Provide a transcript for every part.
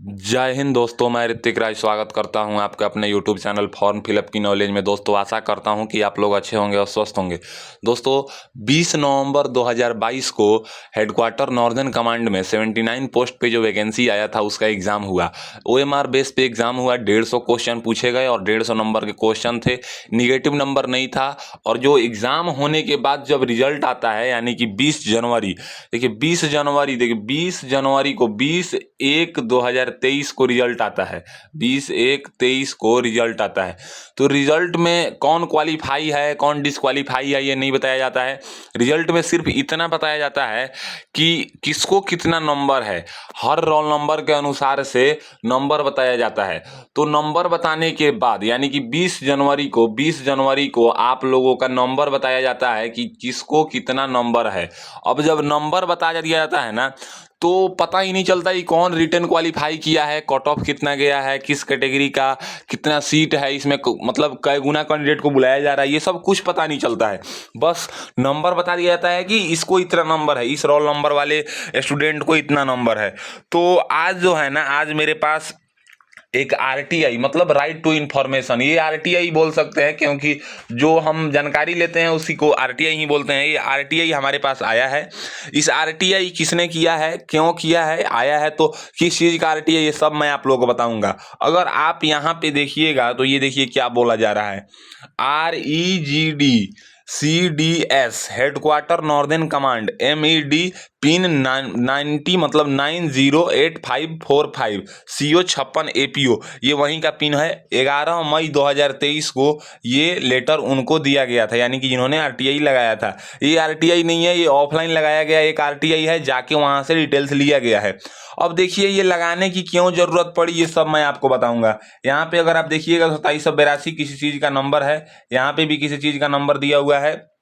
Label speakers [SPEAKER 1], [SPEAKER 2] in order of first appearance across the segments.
[SPEAKER 1] जय हिंद दोस्तों, मैं ऋतिक राय स्वागत करता हूं आपका अपने YouTube चैनल फॉर्म फिलअप की नॉलेज में। दोस्तों आशा करता हूं कि आप लोग अच्छे होंगे और स्वस्थ होंगे। दोस्तों 20 नवंबर 2022 को हेडक्वार्टर नॉर्दर्न कमांड में 79 पोस्ट पे जो वैकेंसी आया था उसका एग्ज़ाम हुआ। OMR बेस पे एग्ज़ाम हुआ। 150 क्वेश्चन पूछे गए और 150 नंबर के क्वेश्चन थे। निगेटिव नंबर नहीं था। और जो एग्ज़ाम होने के बाद जब रिजल्ट आता है यानी कि 20 जनवरी, देखिए 20 जनवरी को 20/1/2023 को रिजल्ट आता है। 20/1/23 को रिजल्ट आता है। तो रिजल्ट में कौन क्वालिफाई है कौन डिसक्वालीफाई है ये नहीं बताया जाता है। रिजल्ट में सिर्फ इतना बताया जाता है कि किसको कितना नंबर है। हर रोल नंबर के अनुसार से नंबर बताया जाता है। तो नंबर बताने के बाद यानी कि 20 जनवरी को आप लोगों का नंबर बताया जाता है कि किसको कितना नंबर है। अब जब नंबर बताया दिया जाता है ना, तो पता ही नहीं चलता कि कौन रिटर्न क्वालिफाई किया है, कट ऑफ कितना गया है, किस कैटेगरी का कितना सीट है, इसमें मतलब कै गुना कैंडिडेट को बुलाया जा रहा है, ये सब कुछ पता नहीं चलता है। बस नंबर बता दिया जाता है कि इसको इतना नंबर है, इस रोल नंबर वाले स्टूडेंट को इतना नंबर है। तो आज जो है ना, आज मेरे पास एक RTI मतलब राइट टू इन्फॉर्मेशन, ये RTI बोल सकते हैं क्योंकि जो हम जानकारी लेते हैं उसी को RTI ही बोलते हैं। ये RTI हमारे पास आया है। इस RTI किसने किया है, क्यों किया है, आया है तो किस चीज़ का RTI, ये सब मैं आप लोगों को बताऊंगा। अगर आप यहाँ पे देखिएगा तो ये देखिए क्या बोला जा रहा है। REGDCDS headquarter northern command MED pin 90 मतलब 908545 CO 56 APO, ये वहीं का पिन है। 11 मई 2023 को ये लेटर उनको दिया गया था, यानी कि जिन्होंने RTI लगाया था। ये RTI नहीं है, ये ऑफलाइन लगाया गया एक RTI है, जाके वहाँ से डिटेल्स लिया गया है। अब देखिए ये लगाने की क्यों ज़रूरत पड़ी ये सब मैं आपको बताऊंगा। यहाँ पे अगर आप देखिएगा 2782 किसी चीज़ का नंबर है, यहाँ पे भी किसी चीज़ का नंबर दिया हुआ है।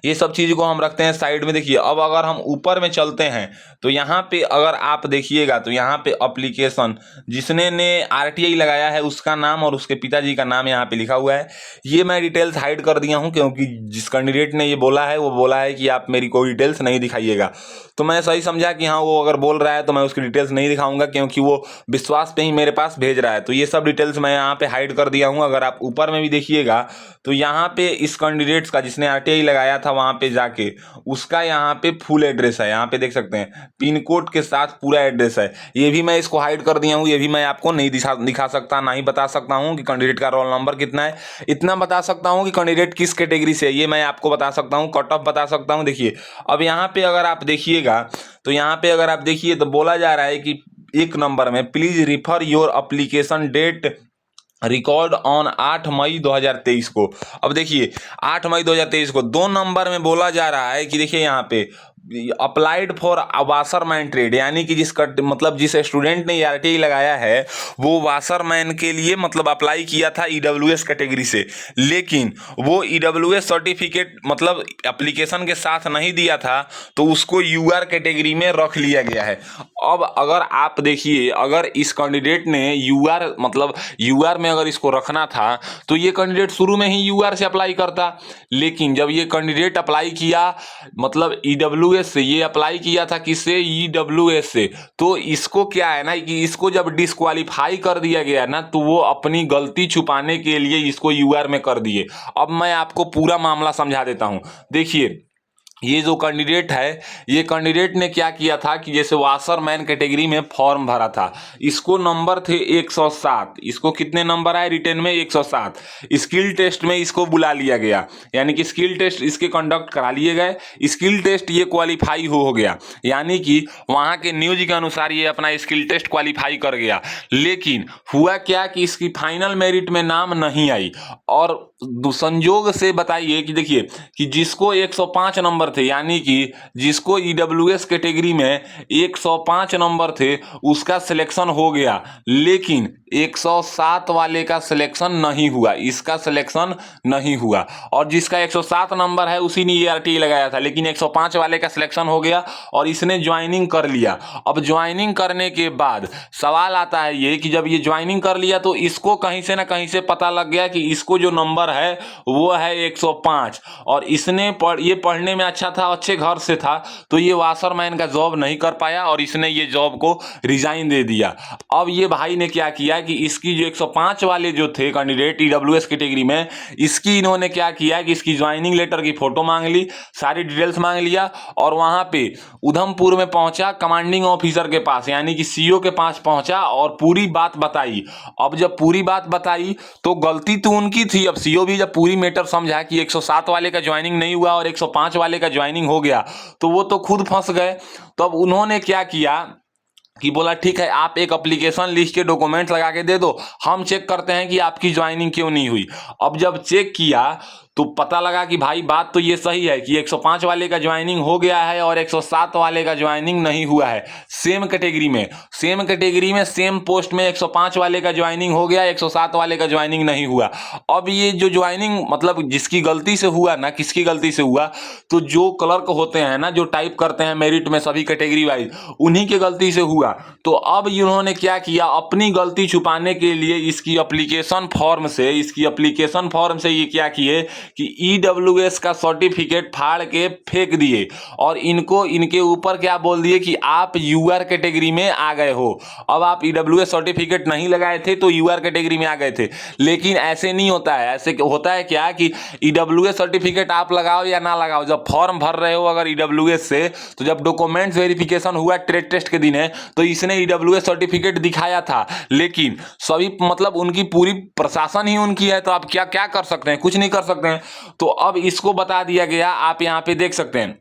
[SPEAKER 1] ये सब चीज़ को हम रखते हैं साइड में। देखिए अब अगर हम ऊपर में चलते हैं तो यहाँ पे अगर आप देखिएगा तो यहाँ पे अप्लीकेशन जिसने ने RTI लगाया है उसका नाम और उसके पिताजी का नाम यहाँ पे लिखा हुआ है। ये मैं डिटेल्स हाइड कर दिया हूँ क्योंकि जिस कैंडिडेट ने ये बोला है वो बोला है कि आप मेरी कोई डिटेल्स नहीं दिखाइएगा। तो मैं सही समझा कि हाँ वो अगर बोल रहा है तो मैं उसकी डिटेल्स नहीं दिखाऊंगा क्योंकि वो विश्वास पे ही मेरे पास भेज रहा है। तो ये सब डिटेल्स मैं यहाँ पे हाइड कर दिया हूँ। अगर आप ऊपर में भी देखिएगा तो यहाँ पे इस कैंडिडेट्स का जिसने RTI लगाया था वहाँ पे जाके उसका यहाँ पे फुल एड्रेस है, यहाँ पे देख सकते हैं पिन कोड के साथ पूरा एड्रेस है। ये भी मैं इसको हाइड कर दिया हूँ, ये भी मैं आपको नहीं दिखा सकता, ना ही बता सकता हूँ कि कैंडिडेट का रोल नंबर कितना है। इतना बता सकता हूँ कि कैंडिडेट किस कैटेगरी से है, ये मैं आपको बता सकता हूँ। कट ऑफ बता सकता हूँ। देखिए अब यहाँ पे अगर आप देखिएगा तो यहाँ पे अगर आप देखिए तो बोला जा रहा है कि एक नंबर में please refer your application date record on 8 May 2023 को। अब देखिए 8 मई 2023 को 2 नंबर में बोला जा रहा है कि देखिए यहाँ पे अप्लाइड फॉर वाशरमैन ट्रेड, यानी कि मतलब जिस स्टूडेंट ने RTI लगाया है वो वाशरमैन के लिए मतलब अप्लाई किया था EWS कैटेगरी से, लेकिन वो EWS सर्टिफिकेट मतलब एप्लीकेशन के साथ नहीं दिया था तो उसको UR कैटेगरी में रख लिया गया है। अब अगर आप देखिए अगर इस कैंडिडेट ने UR मतलब UR में अगर इसको रखना था तो ये कैंडिडेट शुरू में ही UR से अप्लाई करता, लेकिन जब ये कैंडिडेट अप्लाई किया मतलब EWS से, ये अप्लाई किया था किससे, EWS से, तो इसको क्या है ना कि इसको जब डिस्क्वालीफाई कर दिया गया ना तो वो अपनी गलती छुपाने के लिए इसको UR में कर दिए। अब मैं आपको पूरा मामला समझा देता हूं। देखिए ये जो कैंडिडेट है ये कैंडिडेट ने क्या किया था कि जैसे वाशरमैन कैटेगरी में फॉर्म भरा था, इसको नंबर थे 107, इसको कितने नंबर आए रिटर्न में 107। स्किल टेस्ट में इसको बुला लिया गया, यानी कि स्किल टेस्ट इसके कंडक्ट करा लिए गए। स्किल टेस्ट ये क्वालिफाई हो गया, यानी कि वहाँ के न्यूज के अनुसार ये अपना स्किल टेस्ट क्वालिफाई कर गया। लेकिन हुआ क्या कि इसकी फाइनल मेरिट में नाम नहीं आई। और संजोग से बताइए कि देखिए कि जिसको 105 नंबर थे, यानी कि जिसको EWS कैटेगरी में 105 नंबर थे उसका सिलेक्शन हो गया, लेकिन 107 वाले का सिलेक्शन नहीं हुआ, इसका सिलेक्शन नहीं हुआ। और जिसका 107 नंबर है उसी ने ये आरटीआई लगाया था, लेकिन 105 वाले का सिलेक्शन हो गया और इसने ज्वाइनिंग कर लिया। अब ज्वाइनिंग करने के बाद सवाल आता है ये कि जब ये ज्वाइनिंग कर लिया तो इसको कहीं से ना कहीं से पता लग गया कि इसको जो नंबर है वो है 105, और इसने ये पढ़ने में अच्छा था, अच्छे घर से था, तो ये वाशरमैन का जॉब नहीं कर पाया और इसने ये जॉब को रिजाइन दे दिया। अब ये भाई ने क्या किया कि इसकी जो 105 वाले जो थे कैंडिडेट ईडब्ल्यूएस कैटेगरी में, इसकी इन्होंने क्या किया कि इसकी ज्वाइनिंग लेटर की फोटो मांग ली, सारी डिटेल्स मांग लिया, और वहां पे उधमपुर में पहुंचा कमांडिंग ऑफिसर के पास यानी कि सीओ के पास पहुंचा और पूरी बात बताई। अब जब पूरी बात बताई तो गलती तो उनकी थी। अब सीओ भी जब पूरी मैटर समझा कि 107 वाले का ज्वाइनिंग नहीं हुआ और 105 वाले का ज्वाइनिंग हो गया, तो वो तो खुद फंस गए। तो अब उन्होंने क्या किया कि बोला ठीक है, आप एक एप्लीकेशन लिख के डॉक्यूमेंट्स लगा के दे दो, हम चेक करते हैं कि आपकी ज्वाइनिंग क्यों नहीं हुई। अब जब चेक किया तो पता लगा कि भाई बात तो ये सही है कि 105 वाले का ज्वाइनिंग हो गया है और 107 वाले का ज्वाइनिंग नहीं हुआ है। सेम कैटेगरी में सेम पोस्ट में 105 वाले का ज्वाइनिंग हो गया, 107 वाले का ज्वाइनिंग नहीं हुआ। अब ये जो ज्वाइनिंग मतलब जिसकी गलती से हुआ ना, किसकी गलती से हुआ, तो जो क्लर्क होते हैं ना, जो टाइप करते हैं मेरिट में सभी कैटेगरी वाइज, उन्हीं की गलती से हुआ। तो अब इन्होंने क्या किया, अपनी गलती छुपाने के लिए इसकी एप्लीकेशन फॉर्म से ये क्या किए कि ईडब्ल्यूएस का सर्टिफिकेट फाड़ के फेंक दिए और इनके ऊपर क्या बोल दिए कि आप यूआर कैटेगरी में आ गए हो। अब आप ईडब्ल्यूएस सर्टिफिकेट नहीं लगाए थे तो यूआर कैटेगरी में आ गए थे, लेकिन ऐसे नहीं होता है। ऐसे होता है क्या कि ईडब्ल्यूएस सर्टिफिकेट आप लगाओ या ना लगाओ, जब फॉर्म भर रहे हो अगर ईडब्ल्यूएस से, तो जब डॉक्यूमेंट्स वेरिफिकेशन हुआ ट्रेड टेस्ट के दिन है तो इसने ईडब्ल्यूएस सर्टिफिकेट दिखाया था, लेकिन सभी मतलब उनकी पूरी प्रशासन ही उनकी है, तो आप क्या क्या कर सकते हैं, कुछ नहीं कर सकते हैं। तो अब इसको बता दिया गया, आप यहां पे देख सकते हैं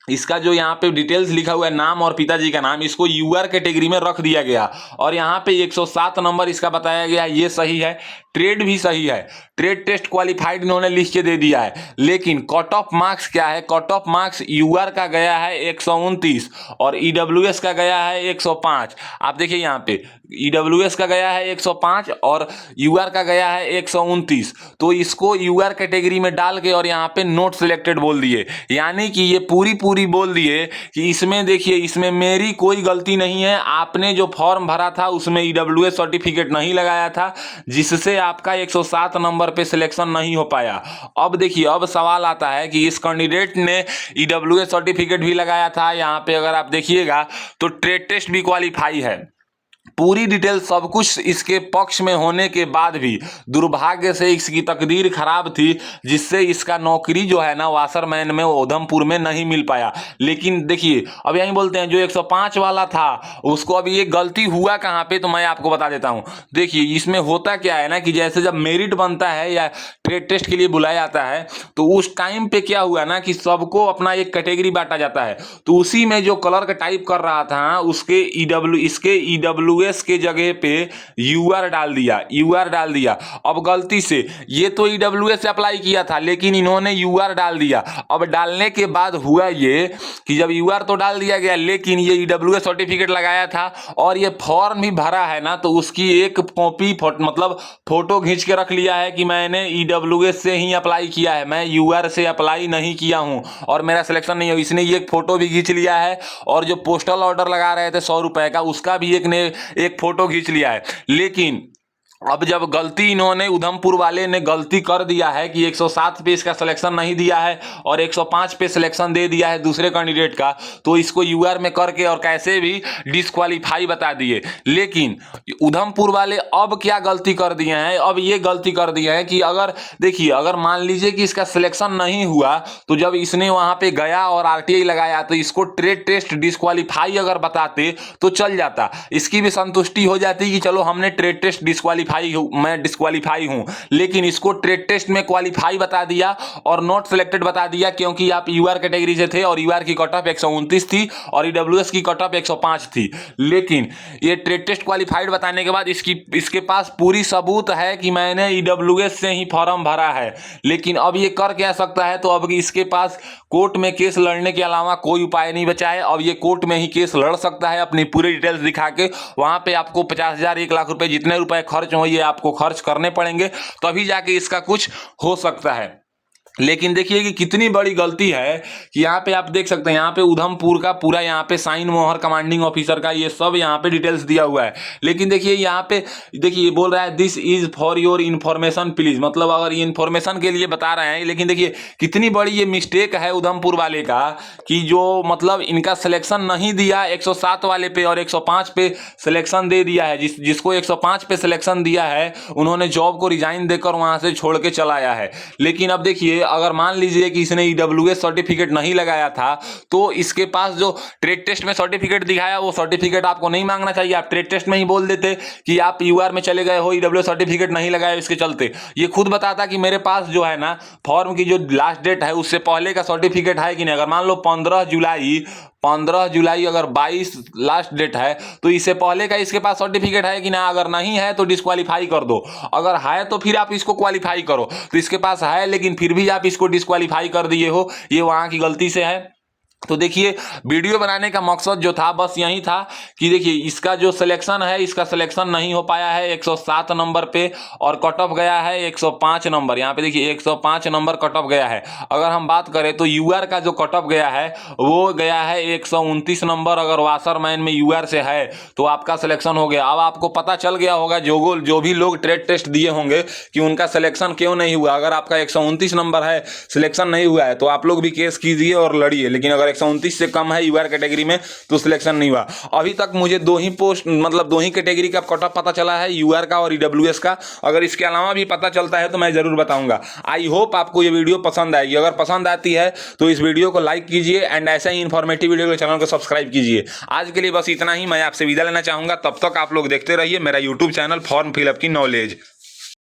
[SPEAKER 1] इसका जो यहाँ पे डिटेल्स लिखा हुआ है, नाम और पिताजी का नाम, इसको यूआर कैटेगरी में रख दिया गया और यहाँ पे 107 नंबर इसका बताया गया, ये सही है। ट्रेड भी सही है, ट्रेड टेस्ट क्वालिफाइड इन्होंने लिख के दे दिया है, लेकिन कट ऑफ मार्क्स क्या है, कट ऑफ मार्क्स यूआर का गया है 129 और ईडब्ल्यूएस का गया है 105। आप देखिए यहाँ पे ईडब्ल्यूएस का गया है 105 और यूआर का गया है 129, तो इसको यूआर कैटेगरी में डाल के और यहाँ पे नोट सिलेक्टेड बोल दिए, यानी कि ये पूरी बोल दिए कि इसमें देखिए, इसमें मेरी कोई गलती नहीं है, आपने जो फॉर्म भरा था उसमें ईडब्ल्यूएस सर्टिफिकेट नहीं लगाया था, जिससे आपका 107 नंबर पे सिलेक्शन नहीं हो पाया। अब देखिए, अब सवाल आता है कि इस कैंडिडेट ने ईडब्ल्यूएस सर्टिफिकेट भी लगाया था, यहाँ पे अगर आप देखिएगा तो ट्रेड टेस्ट भी क्वालिफाई है, पूरी डिटेल सब कुछ इसके पक्ष में होने के बाद भी दुर्भाग्य से इसकी तकदीर खराब थी, जिससे इसका नौकरी जो है ना वाशरमैन में उधमपुर में नहीं मिल पाया। लेकिन देखिए, अब यही बोलते हैं जो 105 वाला था उसको अभी ये गलती हुआ कहाँ पे, तो मैं आपको बता देता हूँ। देखिए, इसमें होता क्या है ना कि जैसे जब मेरिट बनता है या ट्रेड टेस्ट के लिए बुलाया जाता है तो उस टाइम पे क्या हुआ ना कि सबको अपना एक कैटेगरी बांटा जाता है, तो उसी में जो क्लर्क टाइप कर रहा था उसके ईडब्ल्यूएस के जगह पे यूआर डाल दिया। अब गलती से ये तो ईडब्ल्यूएस अप्लाई किया था लेकिन इन्होंने यूआर डाल दिया। अब डालने के बाद हुआ ये कि जब यूआर तो डाल दिया गया लेकिन ये ईडब्ल्यूएस सर्टिफिकेट लगाया था और ये फॉर्म भी भरा है ना, तो उसकी एक कॉपी मतलब फोटो खींच के रख लिया है कि मैंने ईडब्ल्यूएस से ही अप्लाई किया है, मैं यूआर से अप्लाई नहीं किया हूं और मेरा सिलेक्शन नहीं है। इसने ये फोटो भी खींच लिया है और जो पोस्टल ऑर्डर लगा रहे थे 100 रुपए का, उसका भी एक फोटो खींच लिया है। लेकिन अब जब गलती इन्होंने उधमपुर वाले ने गलती कर दिया है कि 107 पे इसका सिलेक्शन नहीं दिया है और 105 पे सिलेक्शन दे दिया है दूसरे कैंडिडेट का, तो इसको यूआर में करके और कैसे भी डिस्क्वालीफाई बता दिए। लेकिन उधमपुर वाले अब क्या गलती कर दिए हैं, अब ये गलती कर दिए हैं कि अगर देखिए, अगर मान लीजिए कि इसका सिलेक्शन नहीं हुआ तो जब इसने वहां पे गया और आरटीआई लगाया तो इसको ट्रेड टेस्ट डिस्क्वालीफाई अगर बताते तो चल जाता, इसकी भी संतुष्टि हो जाती कि चलो हमने ट्रेड टेस्ट डिस्क्वालीफाई मैं डिस्क्वालीफाई हूँ, लेकिन इसको ट्रेड टेस्ट में क्वालिफाई बता दिया और नॉट सिलेक्टेड बता दिया, क्योंकि आप यूआर कैटेगरी से थे और यूआर की कट ऑफ 129 थी और ईडब्ल्यूएस की कट ऑफ 105 थी। लेकिन ये ट्रेड टेस्ट क्वालिफाइड बताने के बाद इसके पास पूरी सबूत है कि मैंने ईडब्ल्यूएस से ही फॉर्म भरा है। लेकिन अब ये कर क्या सकता है, तो अब इसके पास कोर्ट में केस लड़ने के अलावा कोई उपाय नहीं बचा है। अब ये कोर्ट में ही केस लड़ सकता है अपनी पूरी डिटेल्स दिखा के। वहां पे आपको 50,000 1 लाख रुपए जितने रुपए खर्च हो ये आपको खर्च करने पड़ेंगे, तभी जाके इसका कुछ हो सकता है। लेकिन देखिए कि कितनी बड़ी गलती है कि यहाँ पे आप देख सकते हैं, यहाँ पे उधमपुर का पूरा यहाँ पे साइन मोहर कमांडिंग ऑफिसर का ये सब यहाँ पे डिटेल्स दिया हुआ है। लेकिन देखिए यहाँ पे देखिए ये बोल रहा है this is for your information please, मतलब अगर ये इन्फॉर्मेशन के लिए बता रहे हैं। लेकिन देखिए कितनी बड़ी ये मिस्टेक है उधमपुर वाले का कि जो मतलब इनका सिलेक्शन नहीं दिया 107 वाले पे और 105 पे सिलेक्शन दे दिया है। जिसको 105 पे सिलेक्शन दिया है उन्होंने जॉब को रिजाइन देकर वहां से छोड़ के चला आया है। लेकिन अब देखिए अगर मान लीजिए कि इसने ईडब्ल्यूएस सर्टिफिकेट नहीं लगाया था तो इसके पास जो ट्रेड टेस्ट में सर्टिफिकेट दिखाया वो सर्टिफिकेट आपको नहीं मांगना चाहिए। आप ट्रेड टेस्ट में ही बोल देते कि आप यूआर में चले गए हो, ईडब्ल्यूएस सर्टिफिकेट नहीं लगाया इसके चलते। ये खुद बताता कि मेरे पास जो है ना फॉर्म की जो लास्ट डेट है उससे पहले का सर्टिफिकेट है कि नहीं। अगर मान लो 15 जुलाई अगर 22 लास्ट डेट है तो इससे पहले का इसके पास सर्टिफिकेट है कि ना। अगर नहीं है तो डिस्क्वालीफाई कर दो, अगर है तो फिर आप इसको क्वालिफाई करो। तो इसके पास है लेकिन फिर भी आप इसको डिस्क्वालीफाई कर दिए हो, ये वहां की गलती से है। तो देखिए वीडियो बनाने का मकसद जो था बस यही था कि देखिए इसका जो सिलेक्शन है इसका सिलेक्शन नहीं हो पाया है 107 नंबर पे और कट ऑफ गया है 105 नंबर। यहाँ पे देखिए 105 नंबर कट ऑफ गया है। अगर हम बात करें तो यूआर का जो कट ऑफ गया है वो गया है 129 नंबर। अगर वाशरमैन में यूआर से है तो आपका सिलेक्शन हो गया। अब आपको पता चल गया होगा जो भी लोग ट्रेड टेस्ट दिए होंगे कि उनका सिलेक्शन क्यों नहीं हुआ। अगर आपका 129 नंबर है, सिलेक्शन नहीं हुआ है, तो आप लोग भी केस कीजिए और लड़िए। लेकिन अगर 129 से कम है यूआर कैटेगरी में तो सिलेक्शन नहीं हुआ। अभी तक मुझे दो ही कैटेगरी का कट ऑफ पता चला है, यूआर का और ईडब्ल्यूएस का। अगर इसके अलावा भी पता चलता है तो मैं जरूर बताऊंगा। आई होप आपको ये वीडियो पसंद आएगी। अगर पसंद आती है तो इस वीडियो को लाइक कीजिए एंड ऐसा ही इंफॉर्मेटिव वीडियो के चैनल को सब्सक्राइब कीजिए। आज के लिए बस इतना ही, मैं आपसे विदा लेना चाहूंगा। तब तक आप लोग देखते रहिए मेरा यूट्यूब चैनल फॉर्म फिलअप की नॉलेज।